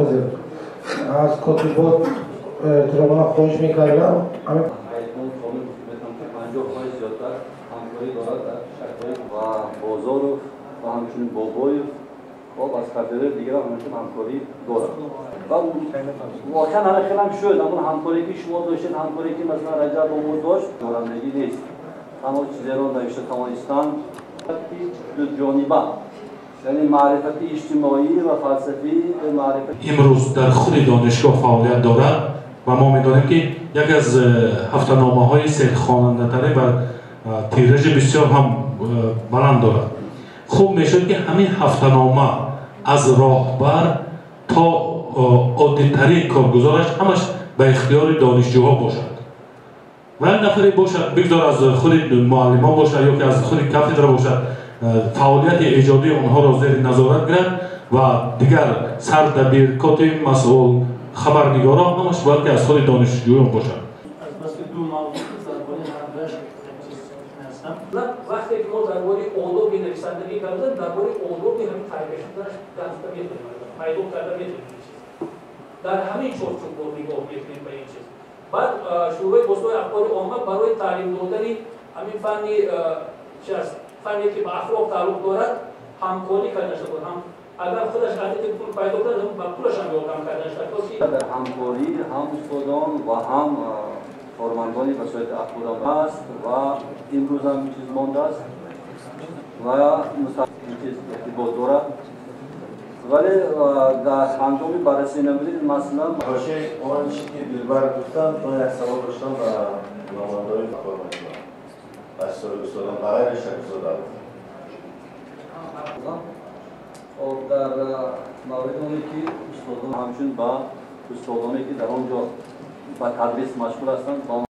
محافظه از کاتبات ترامانا خواهش میکردم زیادتر همکاری دارد در شهرهای و بازار و همچنین با بایف و از خطره دیگر همچنین همکاری دارد و واقعا همه خیلی هم شد اما همکاری که شما داشتید همکاری که مثلا رجب آمود داشت دارندگی نیست اما چیزی را نوشته توانستن دو جانبه یعنی معرفت اجتماعی و فلسفی معرفت امروز در خود دانشگاه فعالیت دارد و ما می‌دانیم که یک از هفته‌نامه‌های سرخواننده‌تر و تیراژ بسیار هم بلند دارد. خوب میشد که همین هفته‌نامه از راهبر تا عادی‌ترین کارگزارش همش به اختیار دانشجوها باشد و این نفری باشد بگذار از خود معلمان باشد یا که از خود کافدرا باشد فعالیت ایجادی آنها را زیر نظارت گیرد و دیگر سردبیر مسئول خبرنگاران همش باید که از خود دانشجویان باشد. وقتی که ما درباره آداب نویسندگی کردن درباره آداب همین تعریف شدنش دست می‌کنیم پیدا کردن می‌تونیم در همین چارچوب با نگاه می‌کنیم به این چیز بعد شروع بحث‌های اخبار عامه برای تعلیم دادن همین فنی فنی که به افراد تعلق دارد همکاری کردن شد هم اگر خودش عادت پول پیدا کنه با پولش هم یادم کردن شد در همکاری هم استادان و هم کارمندانی وسایل اخبار است و امروز هم چیز مانده است و مستقیم چیز ارتباط دارد ولی در هنگامی بررسی نمودید مثلا باشه آن چیزی که دلبر گفتن من یک سوال داشتم و نماینده‌های کارمندان از استادان برای شکل دادم در مورد اونی که استادان همچنین با استادانی که در آنجا با تدریس مشغول هستند